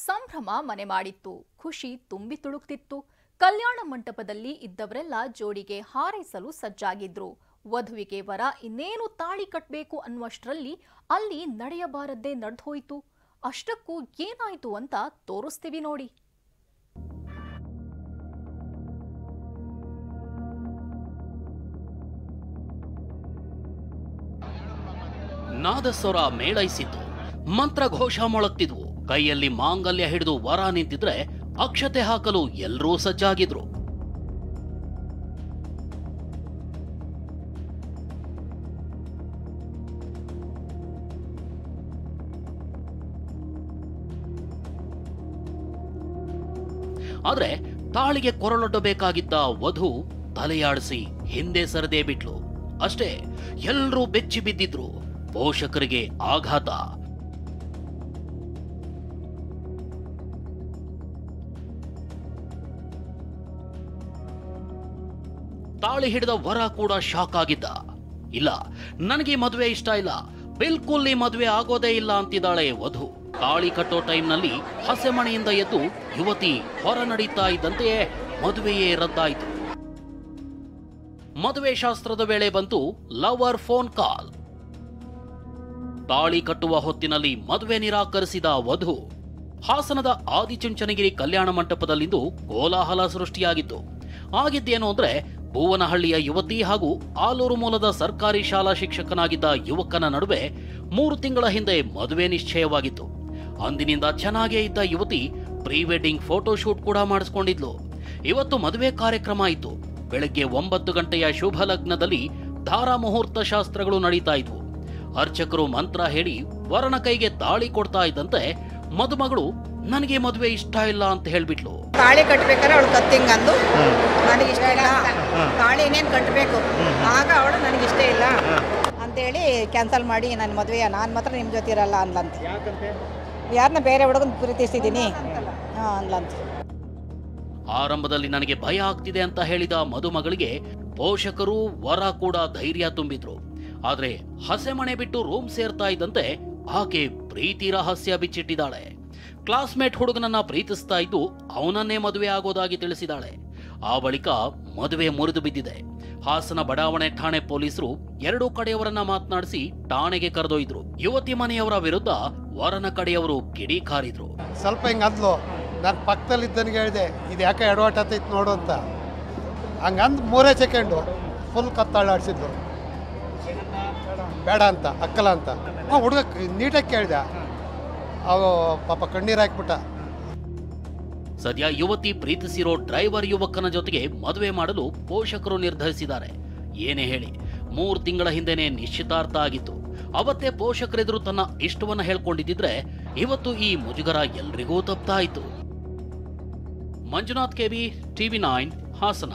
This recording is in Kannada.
ಸಂಭ್ರಮ ಮನೆ ಮಾಡಿತ್ತು. ಖುಷಿ ತುಂಬಿ ತುಳುಕ್ತಿತ್ತು. ಕಲ್ಯಾಣ ಮಂಟಪದಲ್ಲಿ ಇದ್ದವರೆಲ್ಲ ಜೋಡಿಗೆ ಹಾರೈಸಲು ಸಜ್ಜಾಗಿದ್ರು. ವಧುವಿಗೆ ವರ ಇನ್ನೇನು ತಾಳಿ ಕಟ್ಟಬೇಕು ಅನ್ನುವಷ್ಟರಲ್ಲಿ ಅಲ್ಲಿ ನಡೆಯಬಾರದ್ದೇ ನಡೆದೋಯ್ತು. ಅಷ್ಟಕ್ಕೂ ಏನಾಯ್ತು ಅಂತ ತೋರಿಸ್ತೀವಿ ನೋಡಿ. ನಾದಸ್ವರ ಮೇಳೈಸಿತು. ಮಂತ್ರಘೋಷ ಮೊಳಗ್ತಿದ್ವು. ಕೈಯಲ್ಲಿ ಮಾಂಗಲ್ಯ ಹಿಡಿದು ವರ ನಿಂತಿದ್ರೆ ಅಕ್ಷತೆ ಹಾಕಲು ಎಲ್ಲರೂ ಸಜ್ಜಾಗಿದ್ರು. ಆದ್ರೆ ತಾಳಿಗೆ ಕೊರಳೊಡ್ಡಬೇಕಾಗಿದ್ದ ವಧು ತಲೆಯಾಡಿಸಿ ಹಿಂದೆ ಸರದೇ ಬಿಟ್ಲು. ಅಷ್ಟೇ, ಎಲ್ಲರೂ ಬೆಚ್ಚಿ ಬಿದ್ದಿದ್ರು. ಪೋಷಕರಿಗೆ ಆಘಾತ. ತಾಳಿ ಹಿಡಿದ ವರ ಕೂಡ ಶಾಕ್ ಆಗಿದ್ದ. ಇಲ್ಲ, ನನಗೆ ಮದುವೆ ಇಷ್ಟ ಇಲ್ಲ, ಬಿಲ್ಕುಲ್ ಈ ಮದುವೆ ಆಗೋದೇ ಇಲ್ಲ ಅಂತಿದ್ದಾಳೆ ವಧು. ತಾಳಿ ಕಟ್ಟೋ ಟೈಮ್ನಲ್ಲಿ ಹಸೆಮಣೆಯಿಂದ ಎದ್ದು ಯುವತಿ ಹೊರ ನಡೀತಾ ಇದ್ದಂತೆಯೇ ಮದುವೆಯೇ ರದ್ದಾಯಿತು. ಮದುವೆ ಶಾಸ್ತ್ರದ ವೇಳೆ ಬಂತು ಲವರ್ ಫೋನ್ ಕಾಲ್. ತಾಳಿ ಕಟ್ಟುವ ಹೊತ್ತಿನಲ್ಲಿ ಮದುವೆ ನಿರಾಕರಿಸಿದ ವಧು. ಹಾಸನದ ಆದಿಚುಂಚನಗಿರಿ ಕಲ್ಯಾಣ ಮಂಟಪದಲ್ಲಿಂದು ಕೋಲಾಹಲ ಸೃಷ್ಟಿಯಾಗಿತ್ತು. ಆಗಿದ್ದೇನು ಅಂದ್ರೆ, ಭುವನಹಳ್ಳಿಯ ಯುವತಿ ಹಾಗೂ ಆಲೂರು ಮೂಲದ ಸರ್ಕಾರಿ ಶಾಲಾ ಶಿಕ್ಷಕನಾಗಿದ್ದ ಯುವಕನ ನಡುವೆ 3 ತಿಂಗಳ ಹಿಂದೆ ಮದುವೆ ನಿಶ್ಚಯವಾಗಿತ್ತು. ಅಂದಿನಿಂದ ಚೆನ್ನಾಗೇ ಇದ್ದ ಯುವತಿ ಪ್ರೀ ವೆಡ್ಡಿಂಗ್ ಫೋಟೋ ಶೂಟ್ ಕೂಡ ಮಾಡಿಸ್ಕೊಂಡಿದ್ಲು. ಇವತ್ತು ಮದುವೆ ಕಾರ್ಯಕ್ರಮ ಇತ್ತು. ಬೆಳಗ್ಗೆ 9 ಗಂಟೆಯ ಶುಭ ಲಗ್ನದಲ್ಲಿ ಧಾರಾ ಮುಹೂರ್ತ ಶಾಸ್ತ್ರಗಳು ನಡೀತಾ ಇದ್ವು. ಅರ್ಚಕರು ಮಂತ್ರ ಹೇಳಿ ವರನ ಕೈಗೆ ತಾಳಿ ಕೊಡ್ತಾ ಇದ್ದಂತೆ ಮದುಮಗಳು ನನಗೆ ಮದುವೆ ಇಷ್ಟ ಇಲ್ಲ ಅಂತ ಹೇಳ್ಬಿಟ್ಲು. ತಾಳಿ ಕಟ್ಟಬೇಕಾದ್ರೆ ಅವಳು ಕತ್ತಿಂಗ್ ಅಂದು ನನಗೆ ಇಷ್ಟ ಇಲ್ಲ, ತಾಳಿ ಇನ್ನೇನು ಕಟ್ಟಬೇಕು, ಆಗ ಅವಳು ನನಗಿಷ್ಟ ಇಲ್ಲ ಅಂತೇಳಿ ಕ್ಯಾನ್ಸಲ್ ಮಾಡಿ ನನ್ನ ಮದುವೆ ನಾನು ಮಾತ್ರ ನಿಮ್ಮ ಜೊತೆ ಇರಲ್ಲ ಅನ್ಲಂತ. ಯಾರನ್ನ ಬೇರೆ ಹುಡುಗನ ಪ್ರೀತಿಸಿದ್ದೀನಿ ಅನ್ಲಂತ. ಆರಂಭದಲ್ಲಿ ನನಗೆ ಭಯ ಆಗ್ತಿದೆ ಅಂತ ಹೇಳಿದ ಮದುಮಗಳಿಗೆ ಪೋಷಕರು ವರ ಕೂಡ ಧೈರ್ಯ ತುಂಬಿದ್ರು. ಆದ್ರೆ ಹಸೆಮಣೆ ಬಿಟ್ಟು ರೂಮ್ ಸೇರ್ತಾ ಇದ್ದಂತೆ ಆಕೆ ಪ್ರೀತಿ ರಹಸ್ಯ ಬಿಚ್ಚಿಟ್ಟಿದ್ದಾಳೆ. ಕ್ಲಾಸ್ಮೇಟ್ ಹುಡುಗನನ್ನ ಪ್ರೀತಿಸ್ತಾ ಇದ್ದು ಅವನನ್ನೇ ಮದುವೆ ಆಗೋದಾಗಿ ತಿಳಿಸಿದಾಳೆ. ಆ ಬಳಿಕ ಮದುವೆ ಮುರಿದು ಬಿದ್ದಿದೆ. ಹಾಸನ ಬಡಾವಣೆ ಠಾಣೆ ಪೊಲೀಸರು 2 ಕಡೆಯವರನ್ನ ಮಾತನಾಡಿಸಿ ಠಾಣೆಗೆ ಕರೆದೊಯ್ದ್ರು. ಯುವತಿ ಮನೆಯವರ ವಿರುದ್ಧ ವರನ ಕಡೆಯವರು ಕಿಡಿಕಾರಿದ್ರು. ಸ್ವಲ್ಪ ಹಿಂಗಂದ್ಲು, ನಾನು ಪಕ್ಕದಲ್ಲಿದ್ದನಿಗೆ ಹೇಳಿದೆ ಇದು ಯಾಕೆ ಎಡವಟ್ ಆಗ್ತೈತೆ ನೋಡು ಅಂತ. ಹಂಗಂದ್ 3 ಸೆಕೆಂಡು ಫುಲ್ ಕತ್ತಾಳಾಡ್ಸಿದ್ಲು, ಬೇಡ ಅಂತ ಅಕ್ಕಲ್ಲ ಅಂತ. ಹುಡುಗ ನೀಟಾಗಿ ಕೇಳಿದೆ, ಅವ ಪಾಪ ಕಣ್ಣೀರು ಹಾಕ್ಬಿಟ್ಟ. ಸದ್ಯ ಯುವತಿ ಪ್ರೀತಿಸಿರೋ ಡ್ರೈವರ್ ಯುವಕನ ಜೊತೆಗೆ ಮದುವೆ ಮಾಡಲು ಪೋಷಕರು ನಿರ್ಧರಿಸಿದ್ದಾರೆ. ಏನೇ ಹೇಳಿ 3 ತಿಂಗಳ ಹಿಂದೆನೆ ನಿಶ್ಚಿತಾರ್ಥ ಆಗಿತ್ತು. ಅವತ್ತೇ ಪೋಷಕರೆದುರು ತನ್ನ ಇಷ್ಟವನ್ನ ಹೇಳ್ಕೊಂಡಿದ್ದಿದ್ರೆ ಇವತ್ತು ಈ ಮುಜುಗರ ಎಲ್ರಿಗೂ ತಪ್ಪಾಯಿತು. Manjunath KB, TV9 Hassan.